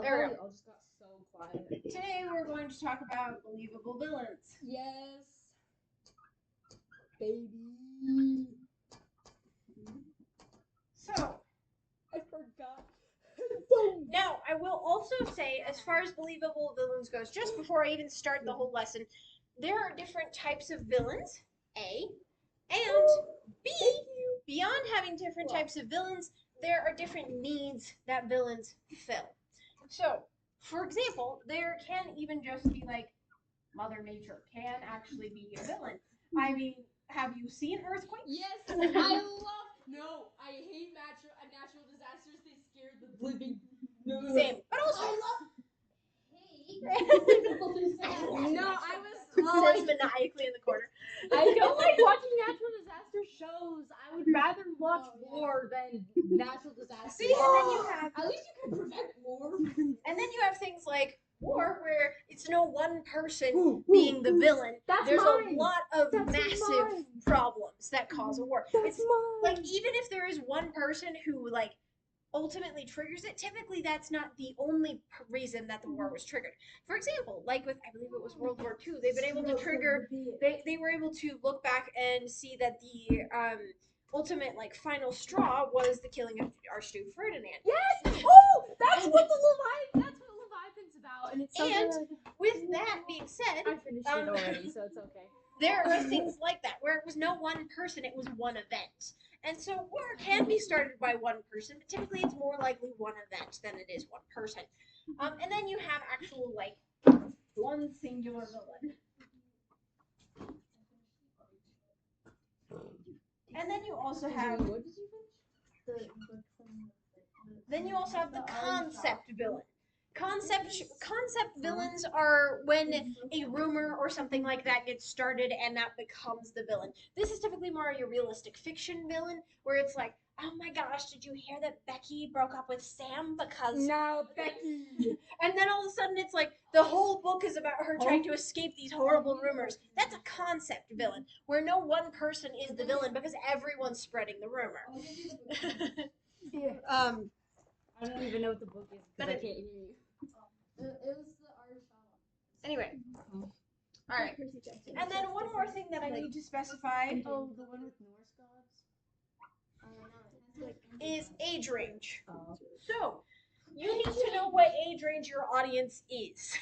There we go. I just got so quiet. Today we're going to talk about believable villains. Yes. Baby. So, I forgot. now I will also say, as far as believable villains goes, just before I even start the whole lesson, there are different types of villains, A, and B, beyond having different types of villains, there are different needs that villains fill. So, for example, there can even just be like Mother Nature can actually be a villain. I mean, have you seen Earthquake? Yes, I love. No, I hate natural disasters. They scare the living. Same, but also I love. No, I was. Well, says maniacally in the corner. I don't like watching natural disaster shows. I would rather watch war than natural disasters. See, and then you have At least you can prevent war. and then you have things like war, where it's no one person being the villain. There's a lot of massive problems that cause a war. It's like even if there is one person who like ultimately triggers it, typically that's not the only reason that the war was triggered. For example, like with I believe it was World War II, they've been able to trigger. They were able to look back and see that the ultimate like final straw was the killing of Archduke Ferdinand. Yes. Oh, that's what Leviathan's about, and it's so And good. with that being said, I finished it already, so it's okay. there are things like that where it was no one person, it was one event. And so war can be started by one person, but typically it's more likely one event than it is one person. And then you have actual like one singular villain. And then you also have the concept villain. Concept villains are when a rumor or something like that gets started and that becomes the villain. This is typically more your realistic fiction villain, where it's like, oh my gosh, did you hear that Becky broke up with Sam because No, Becky. and then all of a sudden it's like the whole book is about her trying to escape these horrible rumors. That's a concept villain, where no one person is the villain because everyone's spreading the rumor. I don't even know what the book is But because I can't hear you. It was the Irish. Anyway. Alright. And then one more thing that I need to specify Oh, the one with Norse gods? is age range. So, you need to know what age range your audience is.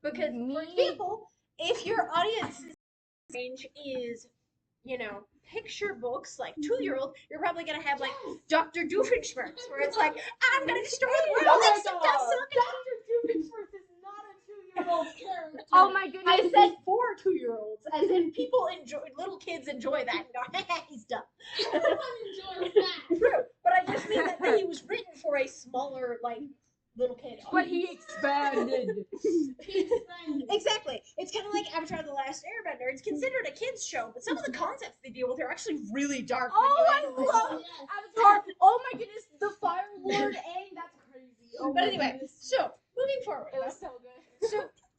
Because, for example, if your audience range is, you know, picture books, like 2-year-old, you're probably going to have, like, Dr. Doofenshmirtz, where it's like, I'm going to destroy the world like some Dr. Doofenshmirtz is not a 2-year-old character. Oh my goodness. I said for 2-year-olds, as in people enjoy, little kids enjoy that and go, he's dumb. Everyone enjoys that. True, but I just mean that he was written for a smaller, like, little kid. But he expanded. Exactly. It's kind of like Avatar: The Last Airbender. It's considered a kids show, but some of the concepts they deal with are actually really dark. Oh, I love Avatar. Oh my goodness, the Fire Lord Aang. That's crazy. Oh, but anyway, so moving forward. It was so good. So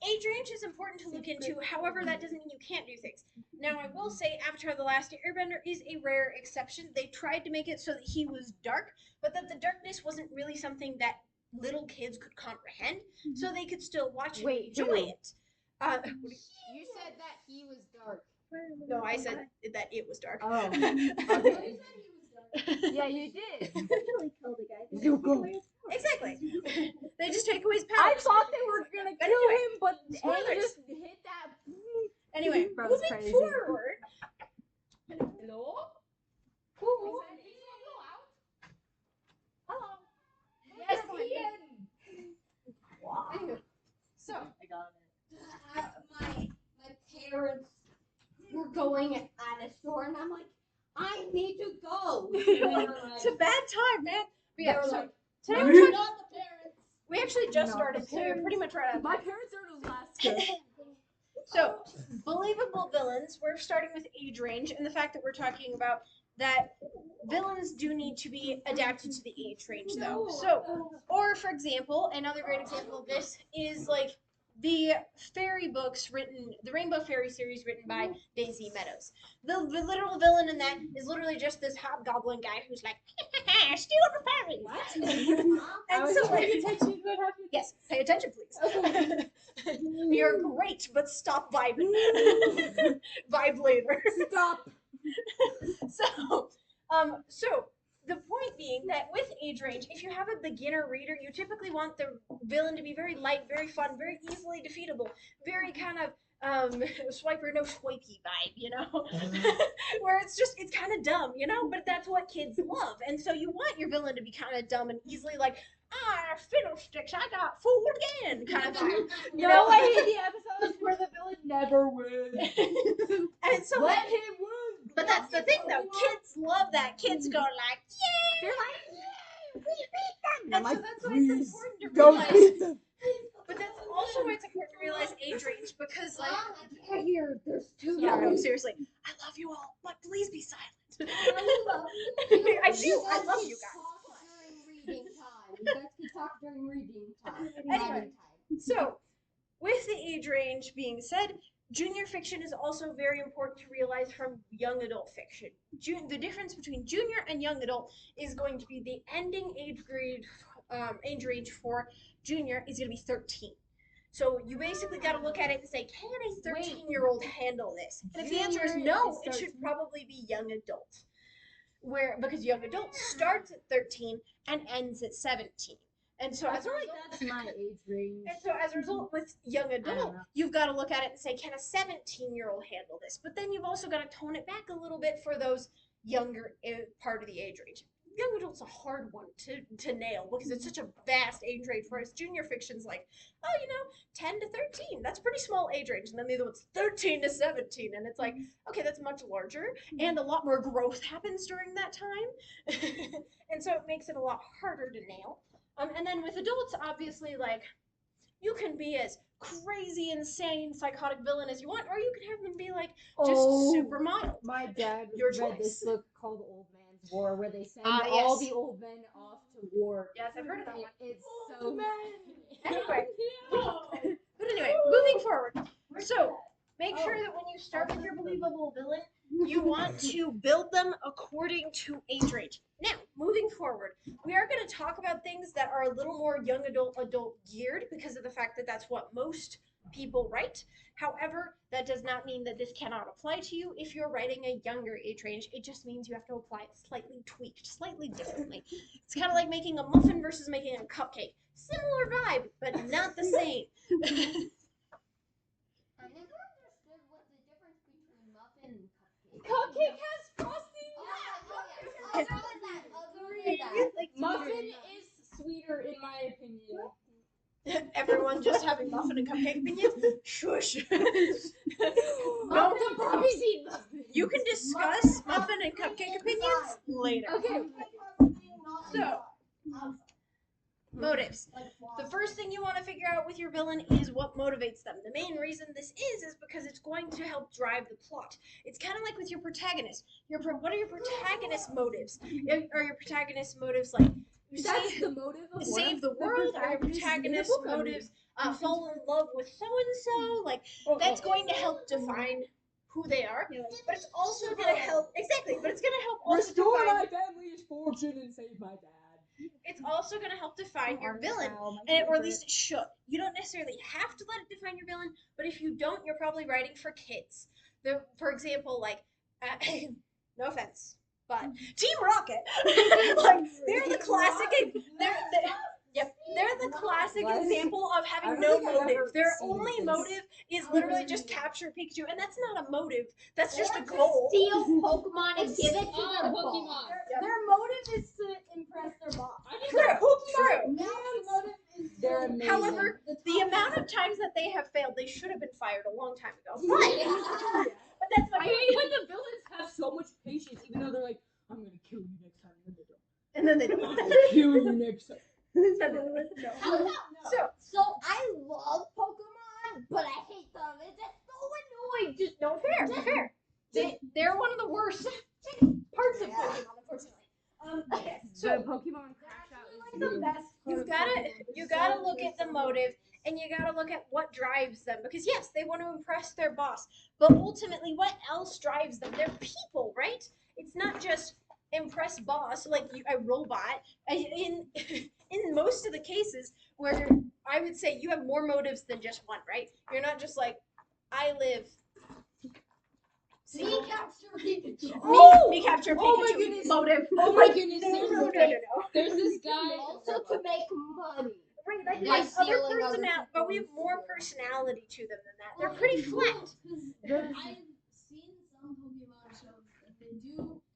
age range is important to look into. However, that doesn't mean you can't do things. Now, I will say Avatar: The Last Airbender is a rare exception. They tried to make it so that he was dark, but that the darkness wasn't really something that little kids could comprehend, so they could still watch and enjoy it. You said that he was dark. No, I said that it was dark. Oh. Okay. Yeah, you did. Killed a guy. You go. Exactly. They just take away his powers. I thought they were gonna kill him, but spoilers. Aang just hit that. Anyway, Bro, it's moving crazy. forward. Hello? Who? Hello. Yes, Ian. Anywho, so I got My parents were going at a store, and I'm like, I need to go. it's a bad time, man. But yeah, so today Not we're talking. the parents. We actually just No, started, the so you're pretty much right on. My parents are in Alaska. So, believable villains. We're starting with age range and the fact that we're talking about that villains do need to be adapted to the age range, though. So, or for example, another great example of this is like the fairy books the Rainbow Fairy series written by Daisy Meadows. The literal villain in that is literally just this hobgoblin guy who's like, steal the fairies. What? I And wasn't so, paying attention to what happened. yes, pay attention, please. You're great, but stop vibing. Vibe later. Stop. So the point being that with age range, if you have a beginner reader, you typically want the villain to be very light, very fun, very easily defeatable, very kind of swiper no swipey vibe, you know, where it's kind of dumb, you know, but that's what kids love, and so you want your villain to be kind of dumb and easily like, fiddlesticks, I got fooled again, kind of vibe. You know, I hate the episodes where the villain never wins. And so Let him win. but that's the thing, though. Kids love that. Kids go like, "Yay!" They're like, "Yay, we beat them!" And I'm so like, that's why it's "Please, important to don't realize. beat them." But that's also why it's important to realize age range because, like, I can't hear. There's too yeah, no, many. seriously, I love you all, but please be silent. I love you. I do. I love you guys. Talk during reading time. You guys can talk during reading time. Anyway. Writing time. So, with the age range being said, junior fiction is also very important to realize from young adult fiction. The difference between junior and young adult is going to be the ending age range for junior is going to be 13. So you basically got to look at it and say, can a 13-year-old handle this? And if the answer is no, it should probably be young adult. Because young adult starts at 13 and ends at 17. And so as a result, that's my age range. and so as a result, with young adult, you've got to look at it and say, can a 17-year-old handle this? But then you've also got to tone it back a little bit for those younger part of the age range. Young adult's a hard one to nail because it's such a vast age range. Whereas junior fiction's like, 10 to 13. That's pretty small age range. And then the other one's 13 to 17. And it's like, okay, that's much larger. And a lot more growth happens during that time. And so it makes it a lot harder to nail. And then with adults, obviously, like, you can be as crazy, insane, psychotic villain as you want, or you can have them be, like, just super mild. My dad Your read choice. this book called Old Man's War, where they send Yes. all the old men off to war. Yes, I've heard of that one. It's so Anyway. But anyway, moving forward. So, make sure that when you start with your believable villain, you want to build them according to age range. Now, moving forward, we are going to talk about things that are a little more young adult geared because of the fact that that's what most people write. However, that does not mean that this cannot apply to you if you're writing a younger age range. It just means you have to apply it slightly tweaked, slightly differently. It's kind of like making a muffin versus making a cupcake. Similar vibe, but not the same. I never understood what the difference between muffin and cupcake. Cupcake has frosting. Other than that. Muffin is sweeter in my opinion. Everyone just having muffin and cupcake opinions? Shush. No, you can discuss muffin and cupcake opinions later. Okay. So, motives. The first thing you want to figure out with your villain is what motivates them. The main reason this is because it's going to help drive the plot. It's kind of like with your protagonist. What are your protagonist motives? Are your protagonist motives like That's the motive of save the world? Are your protagonist motives fall in love with so-and-so? Like, that's going to help define who they are. But it's also going to help, but it's going to help also restore define, my family's fortune and save my dad. it's also going to help define your villain, or at least it should. You don't necessarily have to let it define your villain, but if you don't, you're probably writing for kids. For example, like, no offense, but Team Rocket, like, they're the classic. They're the classic example of having no motive. Their only motive is literally just capture Pikachu, and that's not a motive. That's just a goal. Steal Pokemon and give it to their Pokemon. boss. Their motive is to impress their boss. True. They're amazing. However, the amount of times that they have failed, they should have been fired a long time ago. But that's I hate when the villains have so much patience, even though they're like, I'm gonna kill you next time, and then they don't. And then they don't. Kill you next time. So I love Pokemon, but I hate them. It's just so annoying. Just No, fair. They're one of the worst parts of Pokemon, unfortunately. Okay, So so Pokemon crash out is the best. You gotta look at the motive and you gotta look at what drives them. Because yes, they want to impress their boss, but ultimately, what else drives them? They're people, right? It's not just impress boss like a robot. In in most of the cases where I would say you have more motives than just one, right? You're not just like I live. Me capture Pikachu. Me capture Pikachu. Oh my goodness. Motive. Oh my goodness. No. There's this guy. Also to make money. Right, like By there's other stealing other personality, but we have people's more stuff. personality to them than that. They're pretty flat. I've seen some Pokemon shows that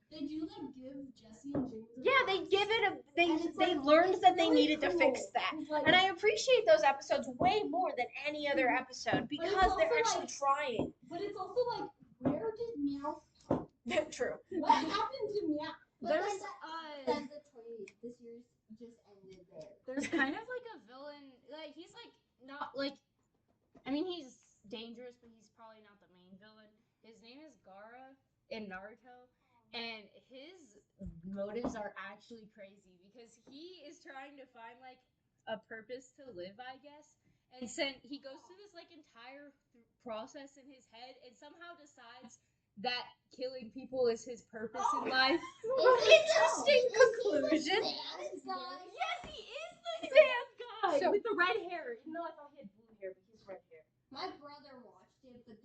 they do like give Jesse and James. Yeah, they give it a. They And it's learned it's that they really needed to fix cool. that, It's like- and I appreciate those episodes way more than any other episode because they're also actually like- trying. But it's also like, where did Meow? True. What happened to Meow? But There's then the toy this year's just ended there. There's kind of like a villain. Like he's like not like. I mean, he's dangerous, but he's probably not the main villain. His name is Gaara in Naruto, and his motives are actually crazy because he is trying to find like a purpose to live, I guess. And he goes through this like entire process in his head, and somehow decides that killing people is his purpose in life. Interesting conclusion. Yes, he is the sand guy So- with the red hair. Even though I thought he had blue hair, but he's red hair. My brother watched it, but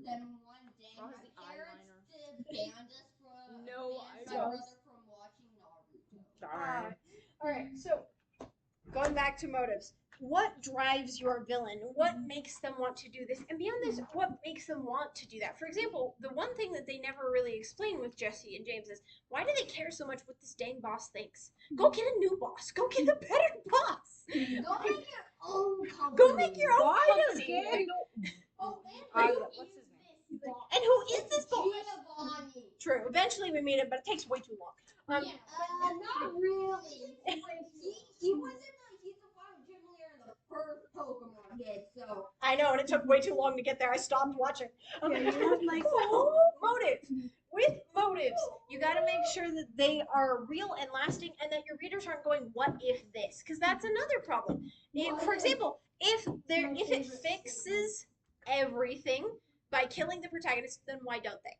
then one day Oh, my it's the parents eyeliner. banned us from No, banned I my don't. brother from watching Naruto. Darn. All right, so going back to motives. What drives your villain? What makes them want to do this? And beyond this, what makes them want to do that? For example, the one thing that they never really explain with Jesse and James is why do they care so much what this dang boss thinks? Go get a new boss. Go get a better boss. Go make your own company. Go make your own Why does company. Daniel? Oh, and What's his name? And who is this boss? Giovanni. True. Eventually we meet him, but it takes way too long. Not really. He wasn't. He's the final gym leader in the first Pokemon game, so. I know, and it took way too long to get there. I stopped watching. Motive. With motives, you got to make sure that they are real and lasting, and that your readers aren't going, "What if this?" Because that's another problem. For example, if it fixes everything by killing the protagonist, then why don't they?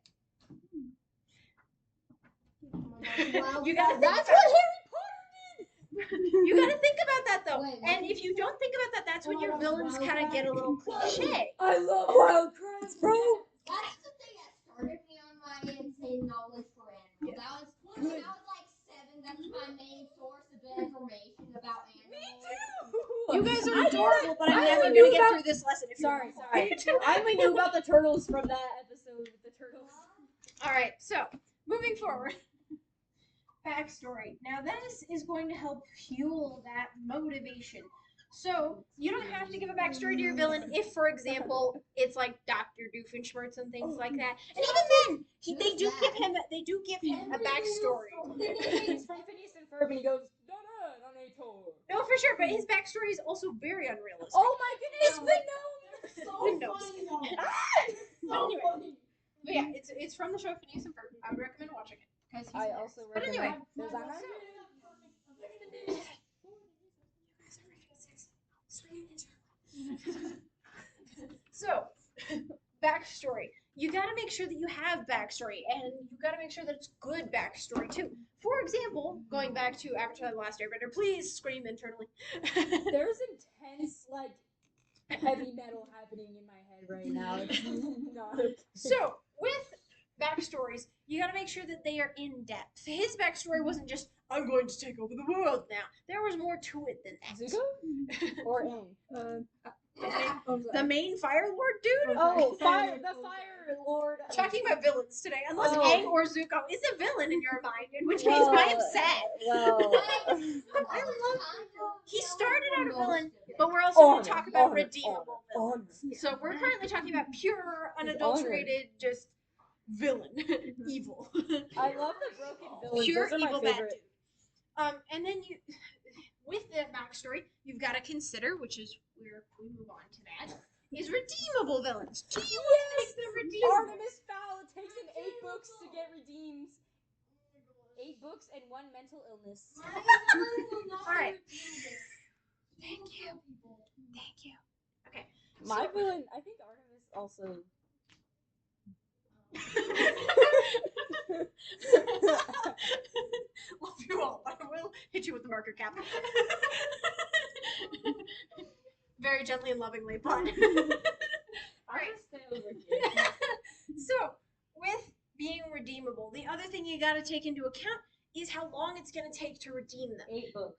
You gotta think That's about what it. Harry Potter did. You gotta think about that though. Wait, And if you don't think about that, that's when Oh my your gosh, villains Wild kind of get a little cliche. I love wild crabs, bro. That's the thing that started me on my insane knowledge for animals. Yeah. That was when I was like 7. That's my main source of information about animals. You guys are I knew adorable, that- but I'm I never only gonna knew get about- through this lesson if Sorry, you're sorry. I only knew about the turtles from that episode with the turtles. All right, so moving forward. Backstory. Now this is going to help fuel that motivation. So you don't have to give a backstory to your villain if, for example, it's like Dr. Doofenshmirtz and things like that. And even then, they do give him a backstory. He's from Phineas and Ferb, and he goes, "Donator." No, for sure, but his backstory is also very unrealistic. Oh my goodness, the gnome! The gnomes. So Anyway. funny. But yeah, it's from the show Phineas and Ferb. I would recommend watching it because he's I hilarious. also But anyway, recommend. There's a so backstory. You got to make sure that you have backstory, and you got to make sure that it's good backstory too. For example, going back to Avatar: The Last Airbender, please scream internally. There's intense like heavy metal happening in my head right now. It's not okay. So with backstories, you got to make sure that they are in depth. His backstory wasn't just "I'm going to take over the world now." There was more to it than that. Zuko or Aang? The main Fire Lord dude? Oh, fire! The Fire Lord. Talking about villains today, unless Oh. Aang or Zuko is a villain in your mind, in which case I am sad. Well, I love. He started out a villain, but we're also going to talk about redeemable villains. So we're currently talking about pure, unadulterated, just villain, evil, I love the broken villains. pure Those are my evil bad favorite. dude. And then with the backstory, you've got to consider, which is where we move on to that, is redeemable villains. Do you want to make them redeemable? Artemis Fowl. It takes him 8 books to get redeemed. 8 books and 1 mental illness. All right. Thank you. you. Thank you. Okay. My villain, I think Artemis also. Love you all, but I will hit you with the marker cap. Very gently and lovingly, but. Right. So, with being redeemable, the other thing you gotta take into account is how long it's gonna take to redeem them. 8 books.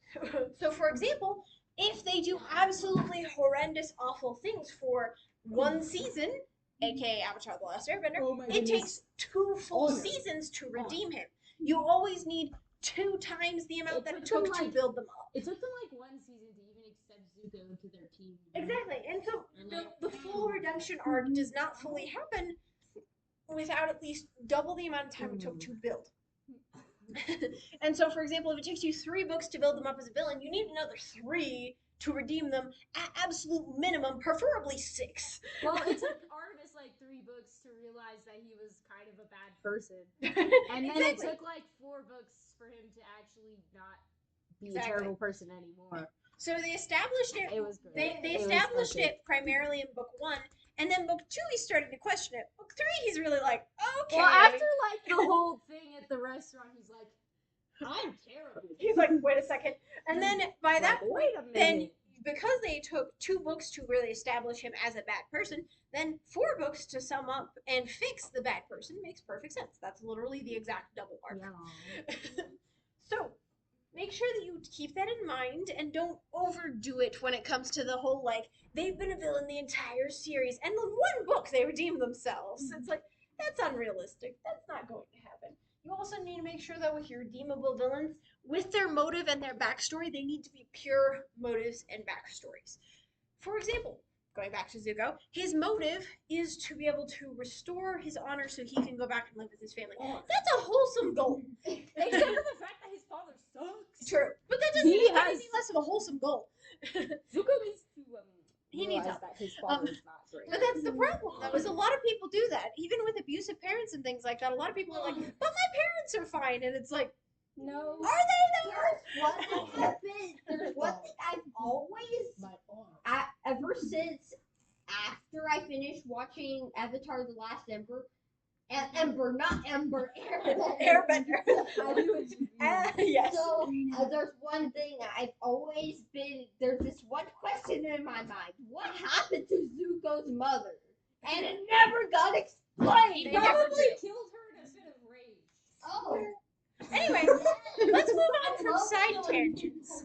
So, for example, if they do absolutely horrendous, awful things for one season, aka Avatar: The Last Airbender, it takes 2 full seasons to redeem him. You always need 2 times the amount that it took to build them up. It took them like 1 season to even accept Zuko into their team. Exactly, and so the full redemption arc does not fully happen without at least double the amount of time it took to build. And so, for example, if it takes you 3 books to build them up as a villain, you need another 3 to redeem them at absolute minimum, preferably 6. Well, it took Artemis like 3 books to realize that he was kind of a bad person. And then it took like 4 books for him to actually not be a terrible person anymore. So they established it. It was great. They established it primarily in book 1, and then book 2 he's starting to question it. Book 3 he's really like, okay. Well, after like the whole thing at the restaurant, he's like, I'm terrible. He's like, wait a second. And then by that point, wait a minute. then because they took 2 books to really establish him as a bad person, then 4 books to sum up and fix the bad person makes perfect sense. That's literally the exact double arc. Yeah. So make sure that you keep that in mind and don't overdo it when it comes to the whole, like, they've been a villain the entire series, and in 1 book they redeem themselves. It's like, that's unrealistic. That's not going to happen. You also need to make sure that with your redeemable villains, with their motive and their backstory, they need to be pure motives and backstories. For example, going back to Zuko, his motive is to be able to restore his honor so he can go back and live with his family. That's a wholesome goal. Except for the fact that his father sucks. True. But that doesn't make it any less of a wholesome goal. Zuko needs to he needs help. That his father is not great. But that's the problem, though, is a lot of people do that. Even with abusive parents and things like that, a lot of people are like, but my parents are fine. And it's like, no. Are they though? There's one thing I've always, ever since after I finished watching Avatar: The Last Ember, Airbender. Yes. So there's one thing I've always been. There's this one question in my mind: what happened to Zuko's mother? And it never got explained. He probably killed her in a fit of rage. Oh. Anyway, let's move on from side tangents.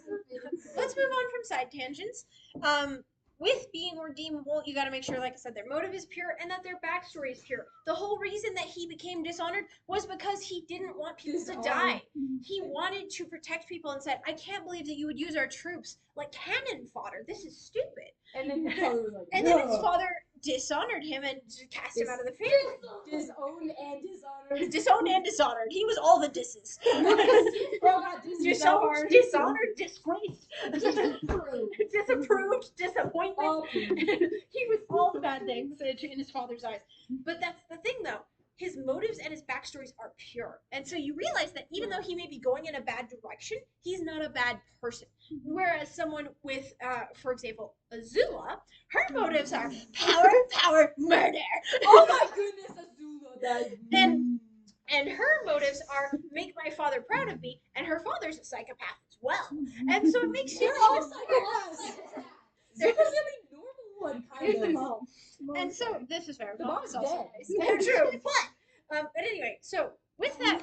With being redeemable, you gotta make sure, like I said, their motive is pure and that their backstory is pure. The whole reason that he became dishonored was because he didn't want people to die. He wanted to protect people and said, I can't believe that you would use our troops like cannon fodder. This is stupid. And then his father was like, and then his father dishonored him and cast him out of the family. Disowned and dishonored. Disowned and dishonored. He was all the disses. Disowned, dishonored, disgraced, disapproved, disappointment. He was all the bad things in his father's eyes. But that's the thing, though. His motives and his backstories are pure. And so you realize that even though he may be going in a bad direction, he's not a bad person. Whereas someone with, for example, Azula, her motives are power, murder. Oh my goodness, Azula. And her motives are make my father proud of me, and her father's a psychopath as well. And so it makes you all psychopaths. Zuko's the only normal one, kind of. The mom. And so this is fair. The mom's also dead. nice. True. But anyway, so with that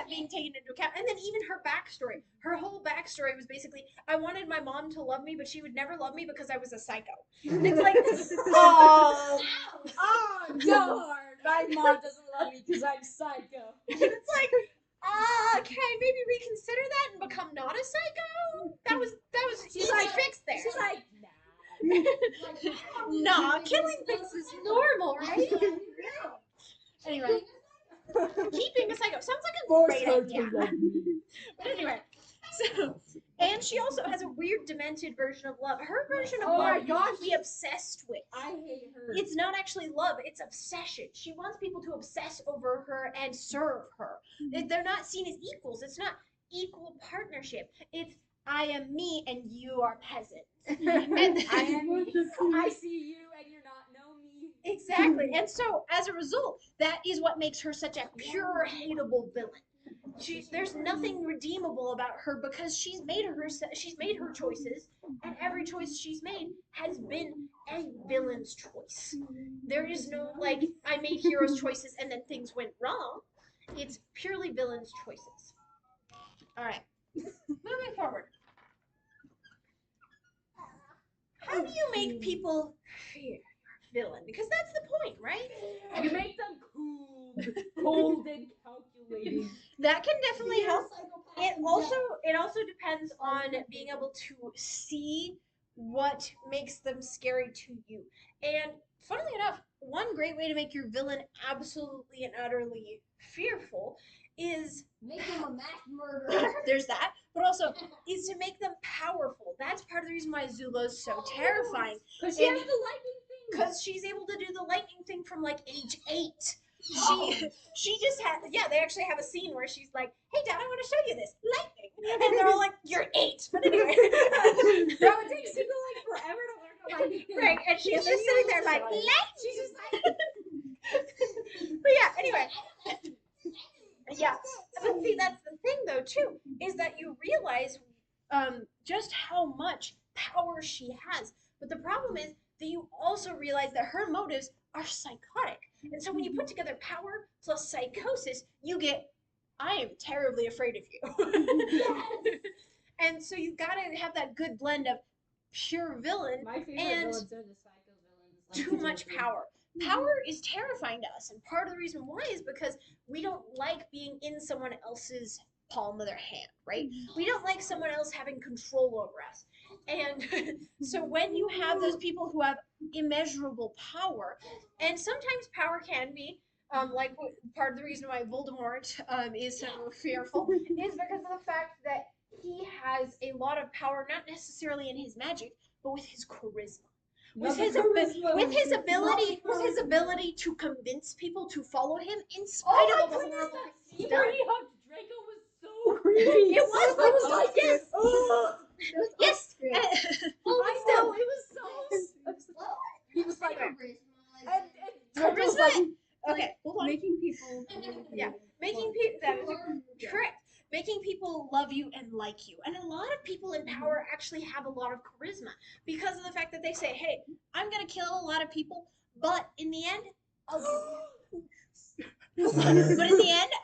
being taken into account, and then even her backstory, her whole backstory was basically, I wanted my mom to love me, but she would never love me because I was a psycho. It's like, oh darn, my mom doesn't love me because I'm psycho. It's like, okay, maybe reconsider that and become not a psycho. That was She's easy like, fix there. She's like, nah, killing things is normal, right? Anyway, keeping a psycho sounds like a great idea. But anyway, so, and she also has a weird demented version of love. Her version of love you can be obsessed with. I hate her. It's not actually love, it's obsession. She wants people to obsess over her and serve her. They're not seen as equals. It's not equal partnership. It's I am me and you are peasants. And I see you and you're not know me. Exactly. And so, as a result, that is what makes her such a pure, hateable villain. There's nothing redeemable about her because she's made her choices, and every choice she's made has been a villain's choice. There is no like I made heroes' choices and then things went wrong. It's purely villains' choices. All right, moving forward. How do you make people fear your villain? Because that's the point, right? You make them cold and calculating. That can definitely help. It also depends on being able to see what makes them scary to you. And funnily enough, one great way to make your villain absolutely and utterly fearful is Make him a mass murderer. there's that, but also is to make them powerful. That's part of the reason why Zula's so terrifying. Because she has the lightning thing. Because she's able to do the lightning thing from like age 8. She just had they actually have a scene where she's like, "Hey Dad, I want to show you this lightning," and they're all like, "You're 8." But anyway, Bro, it takes people like forever to learn the lightning thing. right? And she's just sitting there like, "Light." She's just like, but yeah. Anyway, yeah. But see, that's the thing though too, is that you realize just how much power she has. But the problem is that you also realize that her motives are psychotic. And so when you put together power plus psychosis, you get, I am terribly afraid of you. And so you gotta have that good blend of pure villain My favorite and villains are the psycho villains. too much power. Power is terrifying to us, and part of the reason why is because we don't like being in someone else's palm of their hand, right? We don't like someone else having control over us. And so when you have those people who have immeasurable power, and sometimes power can be, part of the reason why Voldemort is so fearful is because of the fact that he has a lot of power, not necessarily in his magic, but with his charisma. With his ability to convince people to follow him in spite of all the horrible things he's done. Where he hugged Draco was so creepy. It was like yes. Yes. I know, it was so. He was like, charisma. and Draco was like, Okay, hold on. Making people. Yeah, making people. That is correct. Making people love you and like you. And a lot of people in power actually have a lot of charisma because of the fact that they say, "Hey, I'm gonna kill a lot of people, but in the end,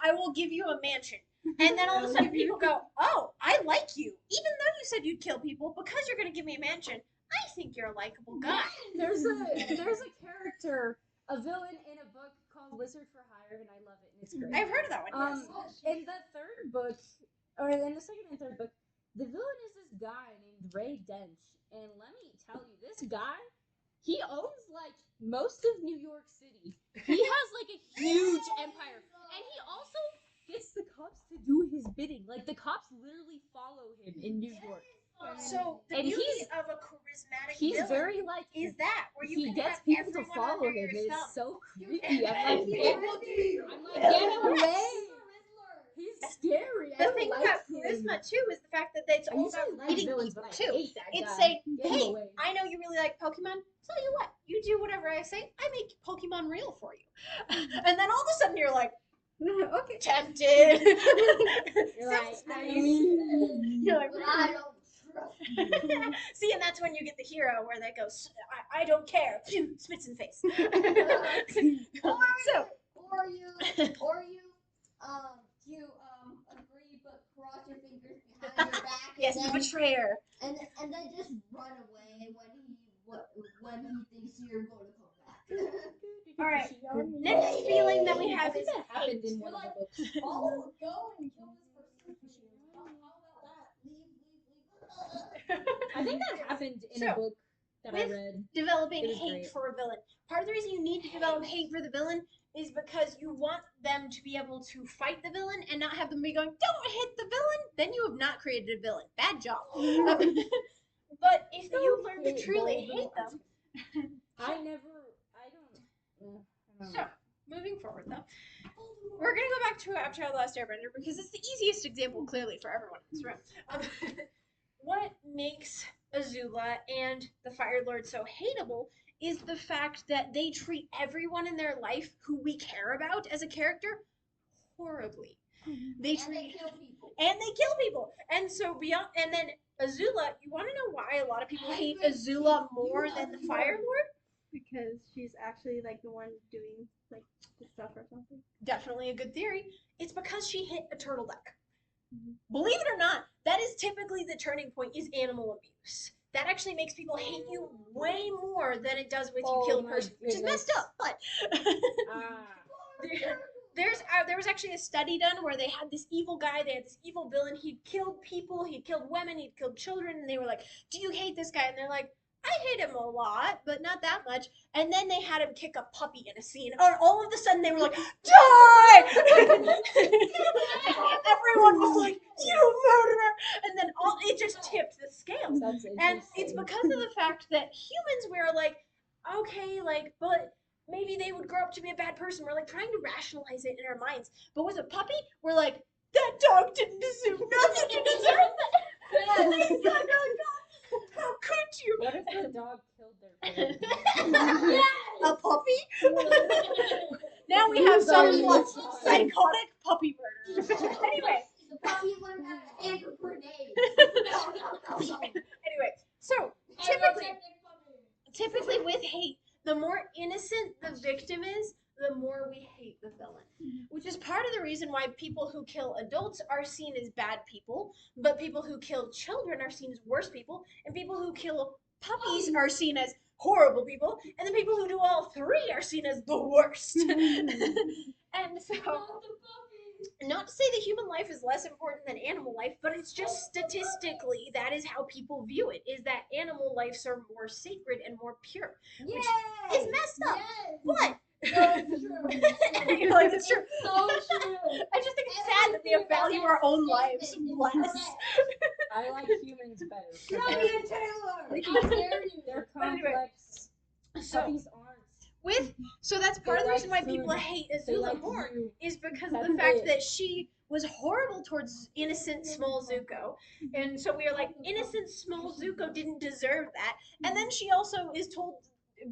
I will give you a mansion." And then all of a sudden, people go, "Oh, I like you, even though you said you'd kill people because you're gonna give me a mansion. I think you're a likable guy." there's a character, a villain in a book called Wizard for Hire, and I love it, and it's great. I've heard of that one. In the third book, or in the second and third book, the villain is this guy named Ray Dench, and let me tell you, this guy, he owns like most of New York City. He has like a huge empire, and he also gets the cops to do his bidding. Like the cops literally follow him in New York. So the And beauty of a charismatic He's villain very like is that where you he can gets have people to everyone follow under him. your It's thumb. so creepy. I'm like, get away. He's scary. The thing about charisma too is the fact that it's all about reading villains, people but I too. hate that It's guy. saying, Get him "Hey, away." I know you really like Pokemon. Tell you what, you do whatever I say. I make Pokemon real for you." And then all of a sudden you're like, "Okay, tempted." You're like, Sounds I nice. mean, You're like, But I don't trust you. see, and that's when you get the hero where they go, I don't care. Spits in face. So, Or you agree but cross your fingers behind your back. yes, and the then, betrayer. and then just run away when he thinks you're going to come back. All right. Next feeling that we have I think is that happened hate. in one of the books. Oh, go and kill this person. How about that? Leave. I think that happened in a book that I read. Developing It was hate great. for a villain. Part of the reason you need to develop hate for the villain is because you want them to be able to fight the villain and not have them be going, "Don't hit the villain." Then you have not created a villain. Bad job. But if you learn to truly hate them. I don't. So, moving forward though, we're going to go back to Avatar: The Last Airbender because it's the easiest example clearly for everyone in this room. what makes Azula and the Fire Lord so hateable is the fact that they treat everyone in their life who we care about as a character horribly. They And they treat kill people. And so beyond, and then Azula, you want to know why a lot of people hate Azula more than the Fire Lord? Because she's actually like the one doing like the stuff or something. Definitely a good theory. It's because she hit a turtle duck. Believe it or not, that is typically the turning point is animal abuse. That actually makes people hate you way more than it does with you kill a person, which is messed up. But there was actually a study done where they had this evil guy, they had this evil villain. He'd killed people, he'd killed women, he'd killed children, and they were like, "Do you hate this guy?" And they're like, "I hate him a lot, but not that much." And then they had him kick a puppy in a scene, and all of a sudden they were like, "Die!" Everyone was like, "You murderer!" And then it just tipped the scales. And it's because of the fact that humans were like, okay, like, but maybe they would grow up to be a bad person. We're like trying to rationalize it in our minds. But with a puppy, we're like, that dog didn't deserve nothing to deserve that. How could you? What if the dog killed their parents? A puppy? Now we have somewhat psychotic puppy murder. Anyway. The puppy learned how to hand a grenade. Anyway, so typically with hate, the more innocent the victim is, the more we hate the villain. Which is part of the reason why people who kill adults are seen as bad people, but people who kill children are seen as worse people, and people who kill puppies are seen as horrible people, and the people who do all three are seen as the worst. And so, not to say that human life is less important than animal life, but it's just statistically that is how people view it, is that animal lives are more sacred and more pure. Which is messed up. But you're like, it's true. So true. I just think it's sad that we value our own lives less. I like humans better. Ryan Taylor! How dare you? They're Anyway, complex. so Puppies aren't. so that's part of the reason why people hate Azula more is because of the fact that she was horrible towards innocent small Zuko, and so we are like, innocent small Zuko didn't deserve that. And then she also is told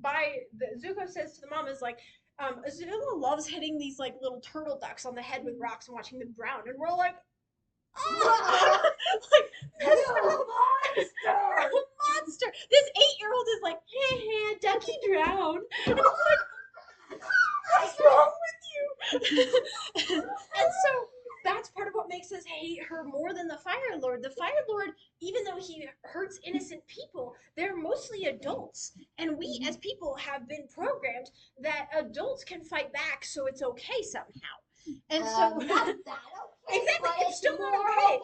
by Zuko says to the mom is like, Azula loves hitting these like little turtle ducks on the head with rocks and watching them drown, and we're like, oh, like that's a monster. This 8-year-old is like, hey, ducky drown. And I'm like, what's wrong with you? And so that's part of what makes us hate her more than the Fire Lord. The Fire Lord, even though he hurts innocent people, they're mostly adults. And we as people have been programmed that adults can fight back, so it's okay somehow. And so not that okay. exactly, But it's still more not okay.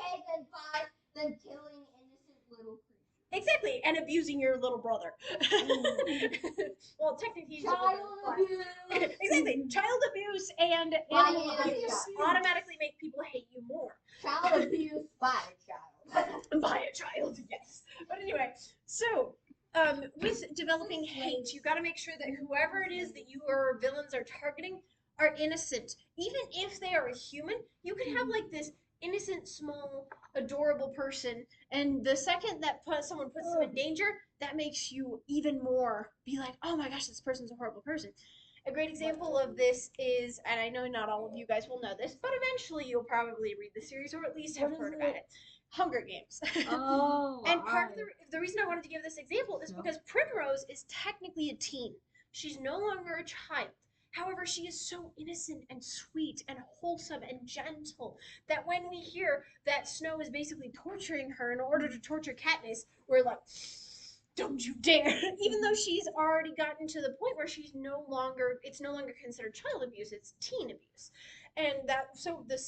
than killing innocent little creatures. Exactly, and abusing your little brother. Well, technically, he's Child abuse. Exactly, child abuse and animal abuse automatically make people hate you more. Child abuse by a child. By a child, yes. But anyway, so with developing hate, you got to make sure that whoever it is that your villains are targeting are innocent. Even if they are a human, you can have like this innocent, small, adorable person, and the second that someone puts them in danger, that makes you even more be like, oh my gosh, this person's a horrible person. A great example of this is, and I know not all of you guys will know this, but eventually you'll probably read the series or at least have heard about it. Hunger Games. Oh. And part of the reason I wanted to give this example is because Primrose is technically a teen. She's no longer a child. However, she is so innocent and sweet and wholesome and gentle that when we hear that Snow is basically torturing her in order to torture Katniss, we're like, don't you dare. Even though she's already gotten to the point where it's no longer considered child abuse, it's teen abuse. And that, so the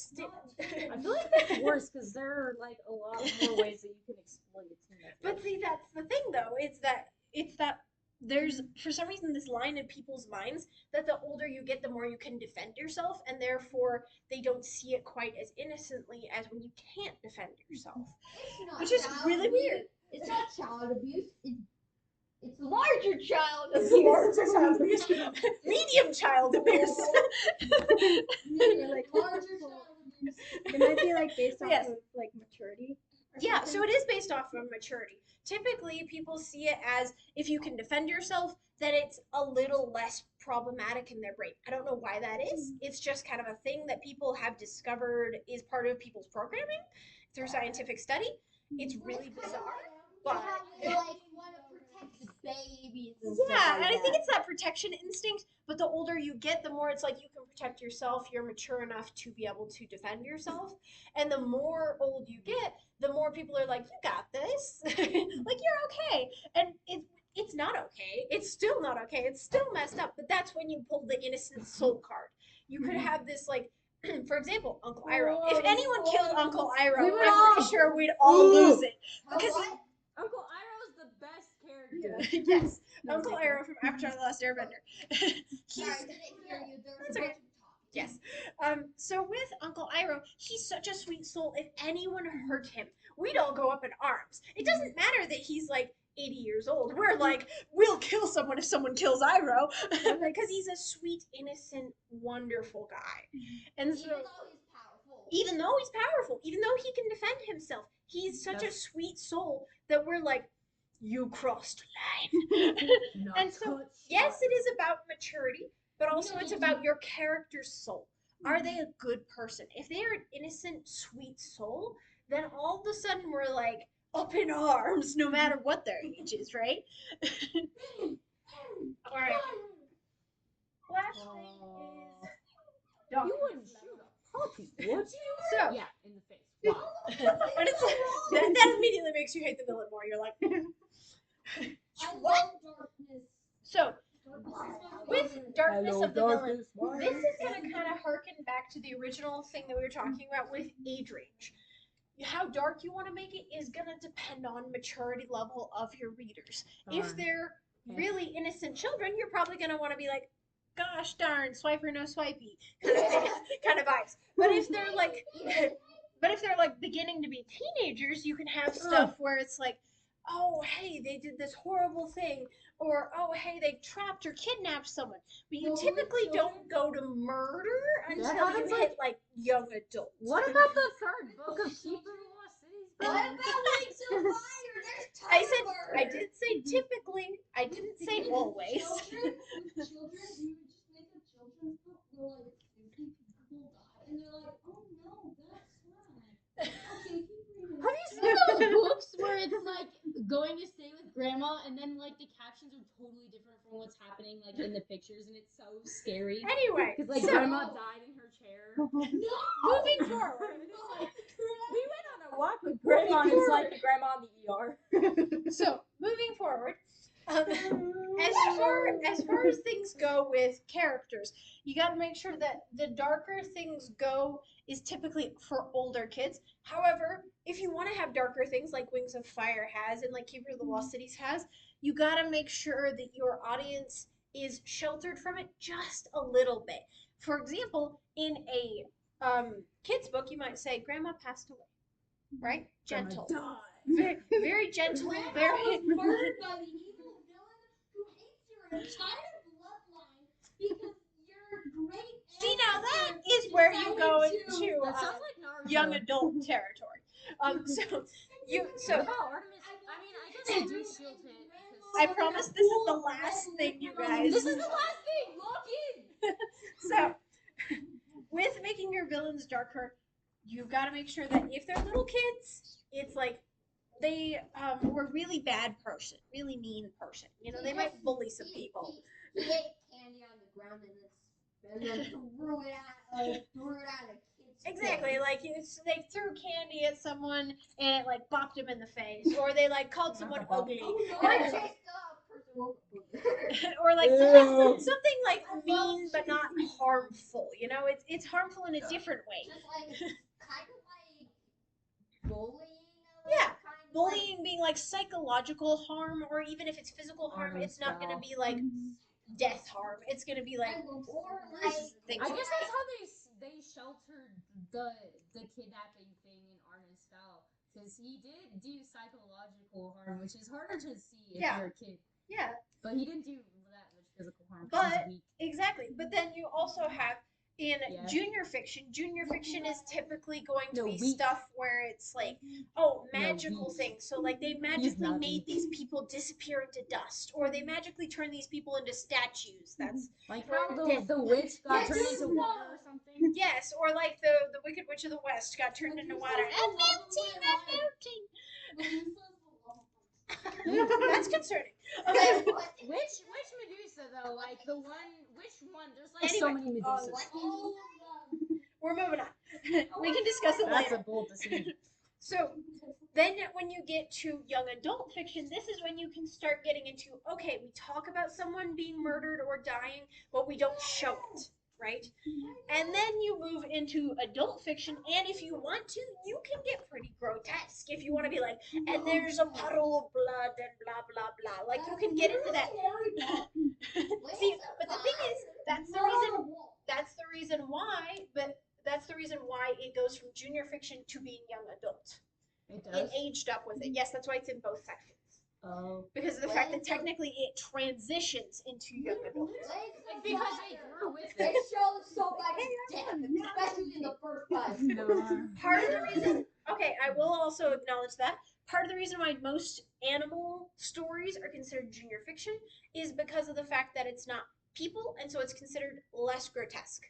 I feel like that's worse because there are like a lot more ways that you can exploit a teen. But see, that's the thing though, it's that there's for some reason this line in people's minds that the older you get, the more you can defend yourself, and therefore they don't see it quite as innocently as when you can't defend yourself, which is really weird. It's not child abuse. It's larger child abuse. Larger child abuse. Medium child abuse. Like, Larger child abuse. it might be like based off Yes. of like maturity Yeah, so it is based off of maturity. Typically, people see it as if you can defend yourself, then it's a little less problematic in their brain. I don't know why that is. It's just kind of a thing that people have discovered is part of people's programming through scientific study. It's really bizarre, but They like want to protect the babies and yeah, stuff and like I think that. it's that protection instinct. But the older you get, the more it's like you can protect yourself. You're mature enough to be able to defend yourself. And the more old you get, the more people are like, "You got this. Like you're okay." And it's not okay. It's still not okay. It's still messed up. But that's when you pull the innocent soul card. You could have this like. For example, Uncle Iroh. If anyone killed Uncle Iroh, I'm pretty sure we'd all lose it because What? Uncle Iroh's the best character. yes, Uncle Iroh from Avatar: The Last Airbender. Sorry, I He's didn't hear you. There was That's a okay. bunch of talk. yes. So with Uncle Iroh, he's such a sweet soul. If anyone hurt him, we'd all go up in arms. It doesn't matter that he's like 80 years old. We're like, we'll kill someone if someone kills Iroh because he's a sweet, innocent, wonderful guy. And so Even though he's powerful. even though he can defend himself, he's such a sweet soul that we're like, you crossed a line. And so, yes, it is about maturity, but also it's about your character's soul. Are they a good person? If they are an innocent, sweet soul, then all of a sudden we're like up in arms, no matter what their age is, right? All right. Last thing is You wouldn't shoot a puppy, would you? so. Yeah, in the face. Wow. But it's that immediately makes you hate the villain more. You're like, I what? love darkness. So Darkness is my with favorite. Darkness Hello, of the Villain, darkness, my this is going to kind of harken back to the original thing that we were talking about with age range. How dark you want to make it is going to depend on maturity level of your readers. If they're really innocent children, you're probably going to want to be like, gosh darn, swiper no swipey kind of thing, kind of vibes. But if they're like beginning to be teenagers, you can have stuff where it's like, oh hey, they did this horrible thing, or oh hey, they trapped or kidnapped someone. But you typically don't go to murder until you hit like young adult. What about the third book of Keeper of the Lost Cities? What about Wings of Fire? There's I did say typically. I didn't say always. Children, with children, you would just make a children's book where like 50 people die, and they're like, oh no, that's sad. Okay, keep reading. Have you seen those books where it's like going to stay with grandma and then like the captions are totally different from what's happening like in the pictures and it's so scary? Anyway, Because like so grandma died in her chair. moving forward. We went on a walk with grandma and it's like the grandma in the ER. So moving forward, as far as things go with characters, you got to make sure that the darker things go is typically for older kids. However, if you want to have darker things like Wings of Fire has and like Keeper of the Lost Cities has, you got to make sure that your audience is sheltered from it just a little bit. For example, in a kids book, you might say Grandma passed away, right? Gentle, very, very gentle, Grandma very. was murdered by the evil villain who hates your entire bloodline because your great. See, now that is where you go into That sounds like Naruto. young adult territory. So you so. What about Artemis? I mean, I guess I do shield it. I promise this is the last thing, you guys. This is the last thing. Lock in. So, with making your villains darker, you've got to make sure that if they're little kids, it's like they were really bad person, really mean person. You know, they might bully some people. He ate candy on the ground and then threw it at a kid's Exactly, face. like they threw candy at someone and it like bopped him in the face, or they like called someone ugly, Or and just it, a person. or like something like mean but not harmful. You know, it's harmful in a different way. Just like kind of like bullying. Yeah, Kind of bullying being like psychological harm, or even if it's physical harm, it's not gonna be like death harm. It's gonna be like or like things. I guess that's how they sheltered the kidnapping thing in Artemis Fowl, because he did do psychological harm, which is harder to see if Yeah. you're a kid. Yeah, But he didn't do that much physical harm. But- He's weak. exactly. But then you also have in Yeah. junior fiction is typically going to No, be weak. stuff where it's like, magical weak. things. So like they magically not made weak. these people disappear into dust, or they magically turn these people into statues. That's Like how the witch got Yes, turned into no. water or something. yes, or like the Wicked Witch of the West got turned into water. I'm melting. That's concerning. Okay. Which Medusa though? Like the one? Which one? There's like so Anyway, many Medusas. We're moving on. We can discuss it That's later. a bold decision. So then when you get to young adult fiction, this is when you can start getting into, okay, we talk about someone being murdered or dying, but we don't show it, right? And then you move into adult fiction, and if you want to, you can get pretty grotesque. If you want to be like, and there's a puddle of blood and blah, blah, blah. Like, you can get into that. See, but the thing is, that's the reason why it goes from junior fiction to being young adult. It It does. aged up with it. Yes, that's why it's in both sections. Oh. Because of the fact that technically it transitions into young adult. Because they grew with It it. shows so much depth, especially in the first one. Part of the reason, okay, I will also acknowledge that. Part of the reason why most animal stories are considered junior fiction is because of the fact that it's not people, and so it's considered less grotesque,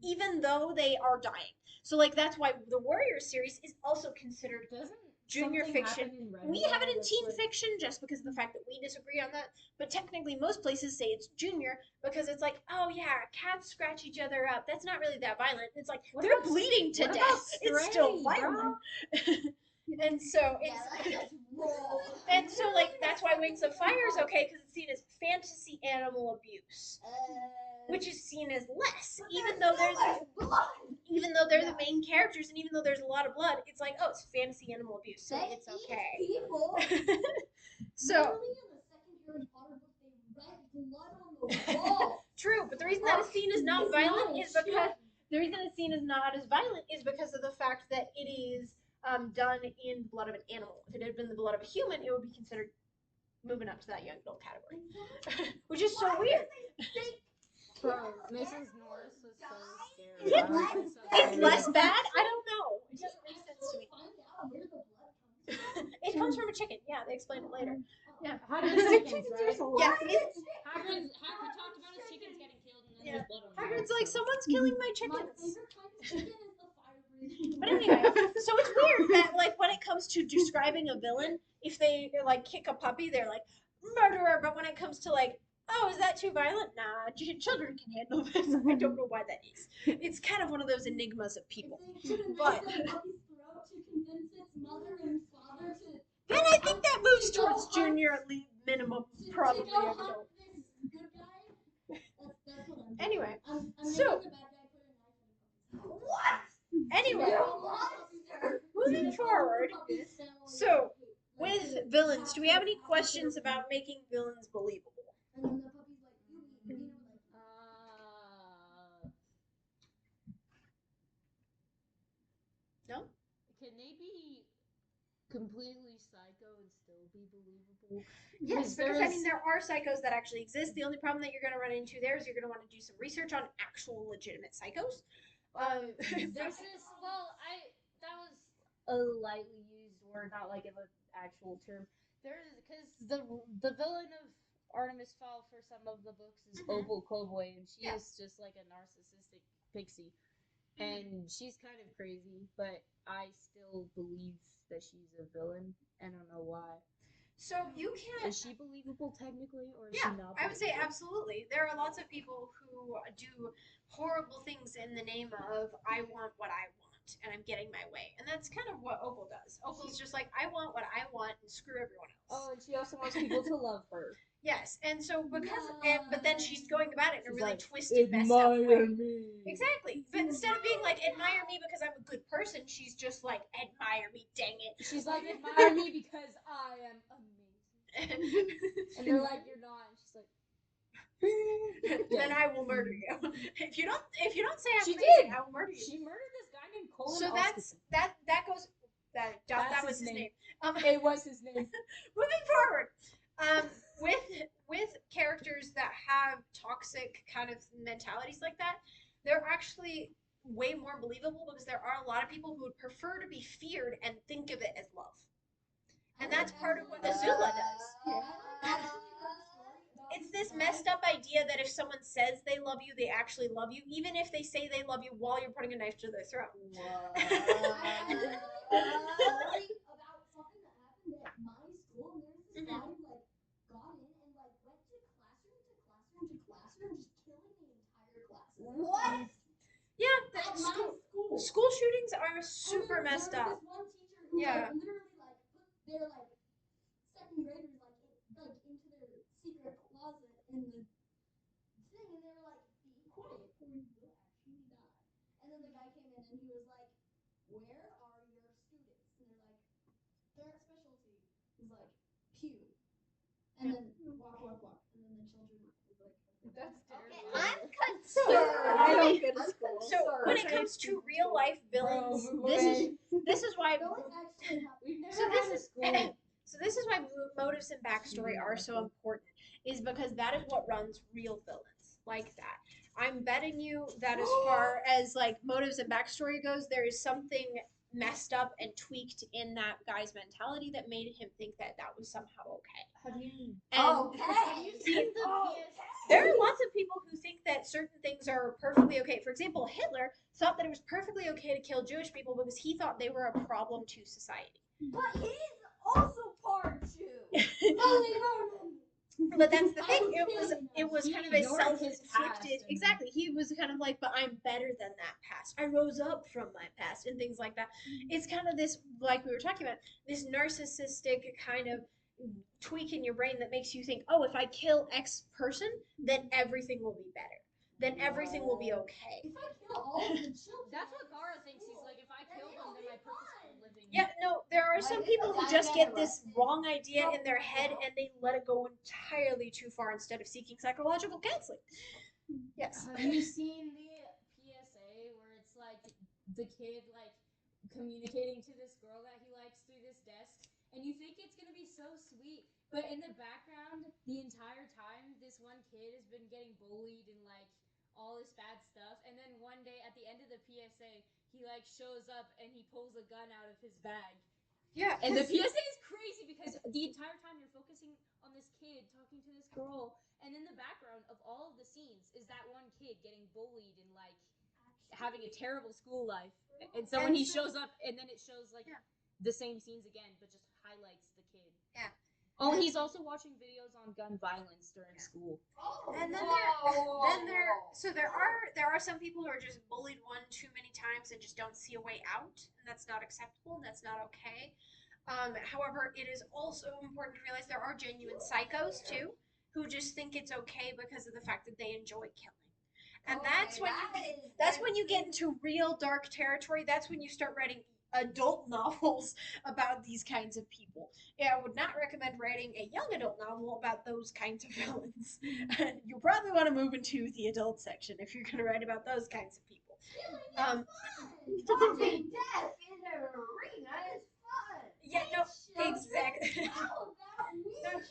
even though they are dying. So, like, that's why the Warrior series is also considered Doesn't junior something fiction. happen in Red We Bull have it in that's teen like- fiction just because of the fact that we disagree on that. But technically, most places say it's junior because it's like, oh yeah, cats scratch each other up. That's not really that violent. It's like What they're about- bleeding to what death. about It's still Stray, bro? violent. And so like that's why Wings of Fire is okay because it's seen as fantasy animal abuse, which is seen as less, even though they're the main characters and even though there's a lot of blood, it's like, oh, it's fantasy animal abuse, so it's okay. People. So Literally in the second Harry Potter book, they write blood on the wall. true, but the reason that it's seen as not violent is because of the fact that it is done in the blood of an animal. If it had been the blood of a human, it would be considered moving up to that young adult category, which is so weird. Bro, Mrs. Norris was so scary. Yeah, I was, like, so It's scared. less bad. I don't know. It doesn't make sense to me. Find out where the blood comes It comes from a chicken. Yeah, they explain it later. Yeah. How do the chickens, right? Yeah, it's, Hagrid talked about his chickens getting killed and then Yeah. there's blood on them. Hagrid's like, someone's killing my My chickens. favorite kind of chicken is the fire breathing. But anyway, so it's weird that like when it comes to describing a villain, if they like kick a puppy, they're like murderer. But when it comes to like, oh, is that too violent? Nah, children can handle this. I don't know why that is. It's kind of one of those enigmas of people. But The puppy's throat to convince its mother and father to. then I think that moves towards junior at least minimum, probably. To go young hunt adult. this good guy. That's what I'm doing. Anyway, I'm so- making the bad guy put a knife in the puppy's mouth. What? Anyway, moving forward. So, with villains, do we have any questions about making villains believable? And then the puppy's like, you know, like. No? Can they be completely psycho and still be believable? Yes, Because because I mean there are psychos that actually exist. The only problem that you're going to run into there is you're going to want to do some research on actual legitimate psychos. There's this. Well, that was a lightly used word, not like an actual term. There's because the villain of Artemis Fowl for some of the books is Opal Cowboy, and she is just like a narcissistic pixie, and she's kind of crazy. But I still believe that she's a villain. I don't know why. So you can't. Is she believable technically, or is Yeah, she not? I would say believable? absolutely. There are lots of people who do horrible things in the name of I want what I want and I'm getting my way. And that's kind of what Opal does. Opal's just like, I want what I want and screw everyone else. Oh, and she also wants people to love her. Yes, and so but then she's going about it in a She's really like, twisted, messed up way. me. Exactly. But instead of being like, admire me because I'm a good person, she's just like, admire me, dang it. She's like, admire me because I am amazing. And they're like, you're not. And she's like, then I will murder you. If you don't say I'm She amazing, did. I will murder you. she murdered this guy named Colin. So that goes that was his name. It was his name. Moving forward, with characters that have toxic kind of mentalities like that, they're actually way more believable because there are a lot of people who would prefer to be feared and think of it as love. And that's part of what Azula does. It's this messed up idea that if someone says they love you, they actually love you, even if they say they love you while you're putting a knife to their throat. I story about something that happened at my school, and there was this guy who like got in and like went to classroom, just killing the entire class. What? Yeah, At my school. School shootings are super messed There up. was this one teacher who Yeah. like, literally like put their like second graders like into their secret closet in the thing, and they were like, "Be quiet, or you will actually die." And then the guy came in and he was like, "Where are your students?" And they're like, "They're at specialty." He's like, "Pew." And then walk. And then the children was like, That's Okay, terrible. I'm concerned. I don't go to I'm school. So when it comes to real life villains, this is why no, it actually happened. We've never So had this a is school. so this is why motives and backstory are so important, is because that is what runs real villains like that. I'm betting you that as far as like motives and backstory goes, there is something messed up and tweaked in that guy's mentality that made him think that that was somehow okay. Have you And seen the PS? there are lots of people who think that certain things are perfectly okay. For example, Hitler thought that it was perfectly okay to kill Jewish people because he thought they were a problem to society. But he's also part two. But that's the I thing. was It was He kind of a ignored his past self-inflicted. and- Exactly. He was kind of like, but I'm better than that past. I rose up from my past and things like that. It's kind of this, like we were talking about, this narcissistic kind of tweak in your brain that makes you think, oh, if I kill X person, then everything will be better. Then everything will be okay. If I kill all of the children, That's what Gara thinks. He's like, if I kill them, then my purposeful living. Yeah, no, there are some people who just get this wrong idea in their head and they let it go entirely too far instead of seeking psychological counseling. Yes. Have you seen the PSA where it's like the kid like communicating to this girl that he likes through this desk, and you think it's gonna be so sweet, but in the background, the entire time, this one kid has been getting bullied and like all this bad stuff, and then one day at the end of the PSA, he like shows up and he pulls a gun out of his bag. Yeah. And the PSA is crazy because the entire time you're focusing on this kid talking to this girl, and in the background of all of the scenes is that one kid getting bullied and like having a terrible school life. And so when he shows up, and then it shows like the same scenes again, but just highlights the kid. Yeah. Oh, and he's also watching videos on gun violence during school. And then there are some people who are just bullied one too many times and just don't see a way out, and that's not acceptable and that's not okay. However, it is also important to realize there are genuine psychos too who just think it's okay because of the fact that they enjoy killing. And that's when you get into real dark territory. That's when you start writing adult novels about these kinds of people. Yeah, I would not recommend writing a young adult novel about those kinds of villains. You probably want to move into the adult section if you're going to write about those kinds of people. Watching death in an arena is fun. Yeah, no, exactly. How about we try a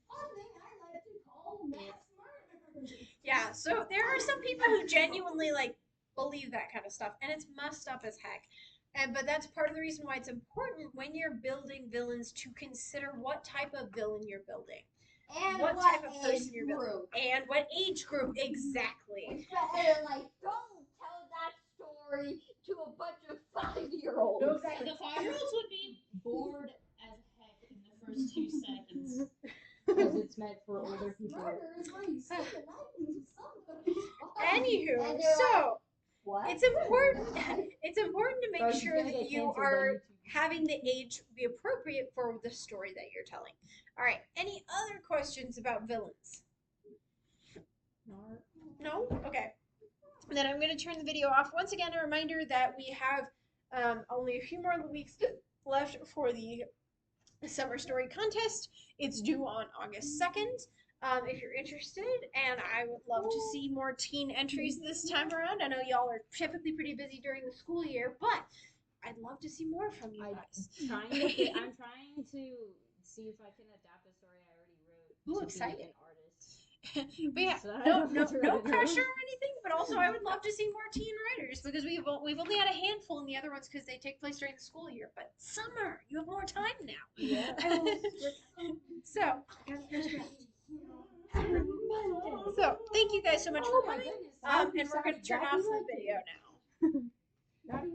fun thing I like to call mass murder? Yeah, so there are some people who genuinely like believe that kind of stuff, and it's messed up as heck. But that's part of the reason why it's important when you're building villains to consider what type of villain you're building, And what type of person you're building, group. and what age group exactly. It's better, like, don't tell that story to a bunch of 5-year-olds. No, the 5-year-olds would be bored as heck in the first 2 seconds. Because it's meant for older people. Murder is where you stick a knife into somebody's body. Anywho, And they're so What? it's important. It's important to make sure that you are having the age be appropriate for the story that you're telling. All right. Any other questions about villains? No? Okay. Then I'm going to turn the video off. Once again, a reminder that we have only a few more weeks left for the summer story contest. It's due on August 2nd. If you're interested, and I would love to see more teen entries this time around. I know y'all are typically pretty busy during the school year, but I'd love to see more from you guys. I'm trying to see if I can adapt a story I already wrote Ooh, to exciting. be an artist. But yeah, So I no, don't no, really no know. pressure or anything. But also, I would love to see more teen writers because we've only had a handful in the other ones because they take place during the school year. But summer, you have more time now. Yeah. So, so thank you guys so much Oh for my coming. goodness. And we're gonna turn off the video now.